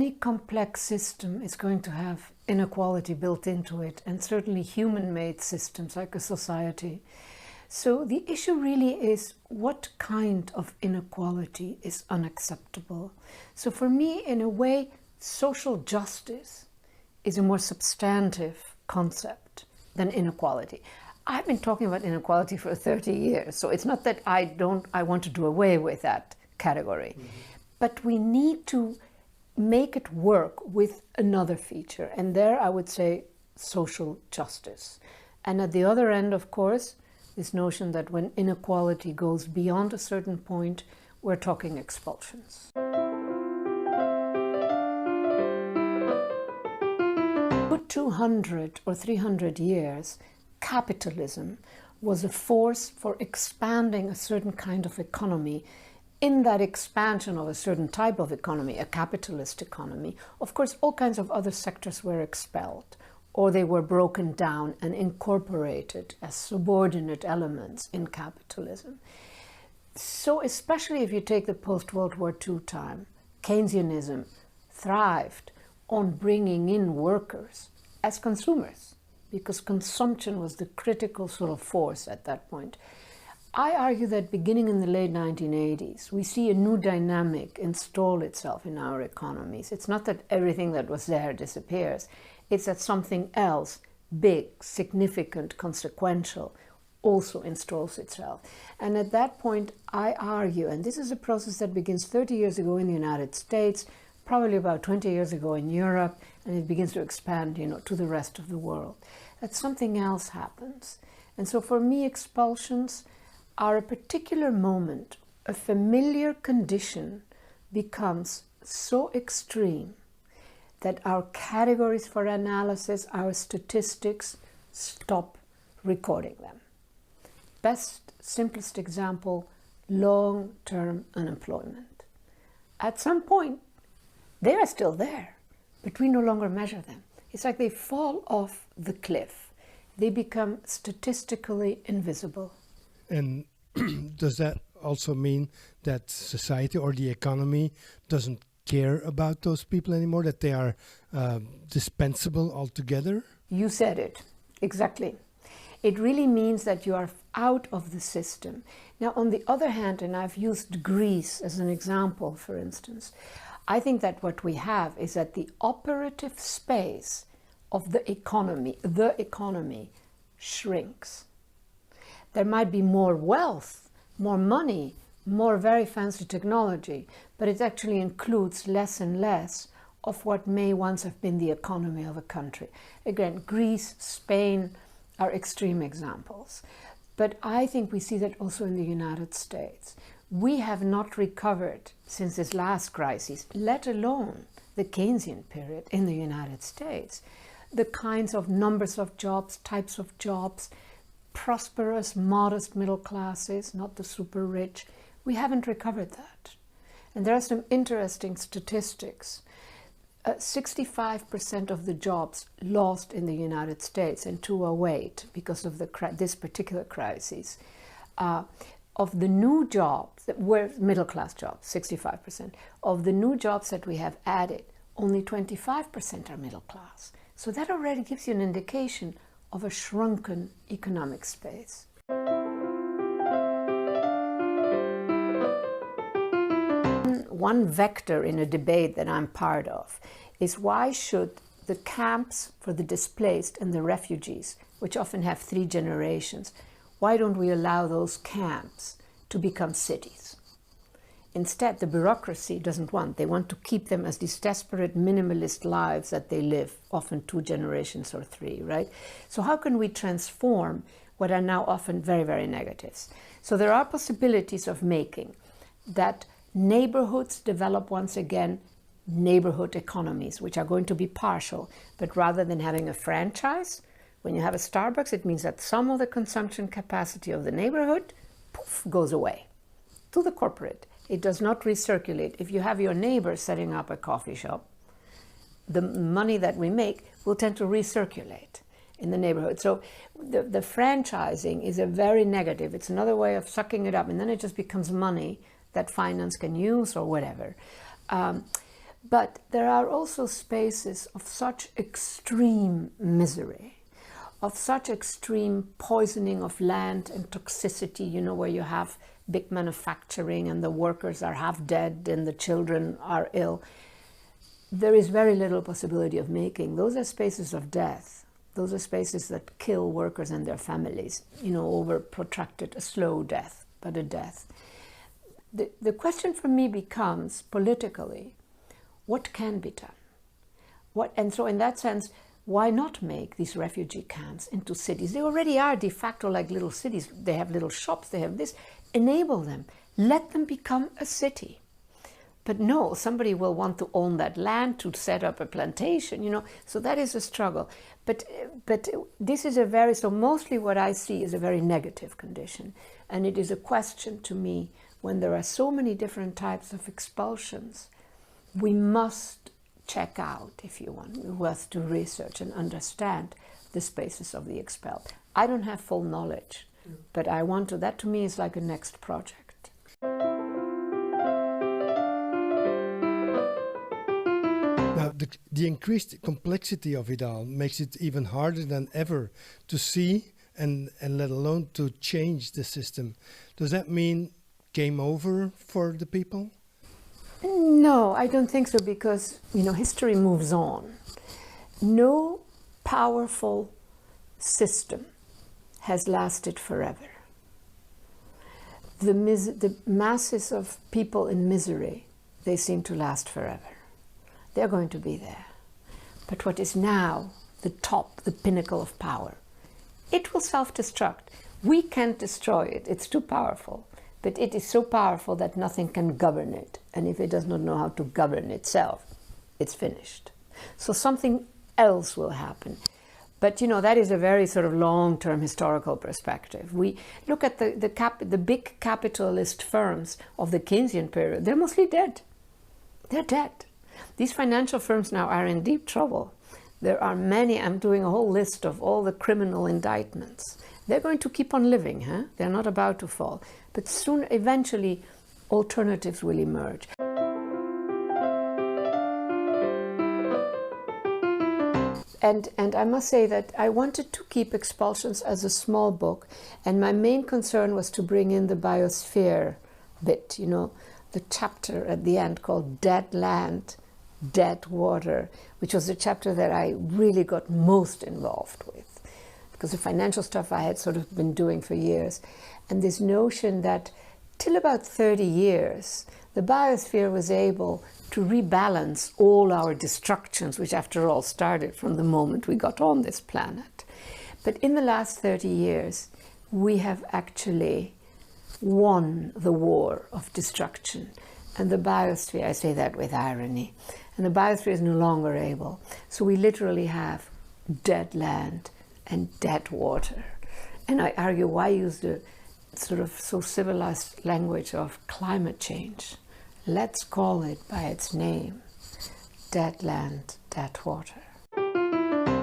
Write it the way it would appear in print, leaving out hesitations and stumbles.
any complex system is going to have inequality built into it, and certainly human-made systems like a society. So the issue really is what kind of inequality is unacceptable. So for me, in a way, social justice is a more substantive concept than inequality. I've been talking about inequality for 30 years, so it's not that I want to do away with that category. But we need to make it work with another feature, and there I would say social justice. And at the other end, of course, this notion that when inequality goes beyond a certain point, we're talking expulsions. For 200 or 300 years, capitalism was a force for expanding a certain kind of economy. In that expansion of a certain type of economy, a capitalist economy, of course, all kinds of other sectors were expelled, or they were broken down and incorporated as subordinate elements in capitalism. So especially if you take the post-World War II time, Keynesianism thrived on bringing in workers as consumers, because consumption was the critical sort of force at that point. I argue that beginning in the late 1980s, we see a new dynamic install itself in our economies. It's not that everything that was there disappears. It's that something else, big, significant, consequential, also installs itself. And at that point, I argue, and this is a process that begins 30 years ago in the United States, probably about 20 years ago in Europe, and it begins to expand, to the rest of the world, that something else happens. And so for me, expulsions are a particular moment. A familiar condition becomes so extreme that our categories for analysis, our statistics, stop recording them. Best, simplest example, long-term unemployment. At some point, they are still there, but we no longer measure them. It's like they fall off the cliff. They become statistically invisible. And does that also mean that society or the economy doesn't care about those people anymore, that they are dispensable altogether? You said it, exactly. It really means that you are out of the system. Now, on the other hand, and I've used Greece as an example, for instance, I think that what we have is that the operative space of the economy shrinks. There might be more wealth, more money, more very fancy technology, but it actually includes less and less of what may once have been the economy of a country. Again, Greece, Spain are extreme examples. But I think we see that also in the United States. We have not recovered since this last crisis, let alone the Keynesian period in the United States, the kinds of numbers of jobs, types of jobs, prosperous, modest middle classes, not the super rich. We haven't recovered that. And there are some interesting statistics. 65% of the jobs lost in the United States in 2008 because of this particular crisis. Of the new jobs that were middle-class jobs, 65%. Of the new jobs that we have added, only 25% are middle class. So that already gives you an indication of a shrunken economic space. One vector in a debate that I'm part of is why should the camps for the displaced and the refugees, which often have 3 generations, why don't we allow those camps to become cities? Instead, the bureaucracy doesn't want. They want to keep them as these desperate minimalist lives that they live, often 2 generations or 3, right? So how can we transform what are now often very, very negatives? So there are possibilities of making that neighborhoods develop once again neighborhood economies, which are going to be partial, but rather than having a franchise, when you have a Starbucks, it means that some of the consumption capacity of the neighborhood, poof, goes away to the corporate. It does not recirculate. If you have your neighbor setting up a coffee shop, the money that we make will tend to recirculate in the neighborhood. So the franchising is a very negative. It's another way of sucking it up, and then it just becomes money that finance can use or whatever. But there are also spaces of such extreme misery, of such extreme poisoning of land and toxicity, you know, where you have big manufacturing and the workers are half dead and the children are ill. There is very little possibility of making. Those are spaces of death. Those are spaces that kill workers and their families, you know, over protracted, a slow death, but a death. The question for me becomes, politically, what can be done? And so in that sense, why not make these refugee camps into cities? They already are de facto like little cities. They have little shops, they have this. Enable them. Let them become a city. But no, somebody will want to own that land to set up a plantation, you know. So that is a struggle. But this is so mostly what I see is a very negative condition. And it is a question to me, when there are so many different types of expulsions, we must check out, if you want, we have to research and understand the spaces of the expelled. I don't have full knowledge, but I want to, that to me is like a next project. Now, the increased complexity of it all makes it even harder than ever to see and let alone to change the system. Does that mean game over for the people? No, I don't think so, because, you know, history moves on. No powerful system has lasted forever. The masses of people in misery, they seem to last forever. They're going to be there. But what is now the top, the pinnacle of power, it will self-destruct. We can't destroy it. It's too powerful. But it is so powerful that nothing can govern it. And if it does not know how to govern itself, it's finished. So something else will happen. But, you know, that is a very sort of long-term historical perspective. We look at the big capitalist firms of the Keynesian period. They're mostly dead. They're dead. These financial firms now are in deep trouble. There are many, I'm doing a whole list of all the criminal indictments. They're going to keep on living, huh? They're not about to fall. But soon, eventually, alternatives will emerge. And I must say that I wanted to keep Expulsions as a small book, and my main concern was to bring in the biosphere bit, you know, the chapter at the end called Dead Land, Dead Water, which was the chapter that I really got most involved with, because the financial stuff I had sort of been doing for years. And this notion that till about 30 years, the biosphere was able to rebalance all our destructions, which after all started from the moment we got on this planet. But in the last 30 years, we have actually won the war of destruction. And the biosphere, I say that with irony, and the biosphere is no longer able. So we literally have dead land and dead water. And I argue, why use the sort of so civilized language of climate change? Let's call it by its name, dead land, dead water.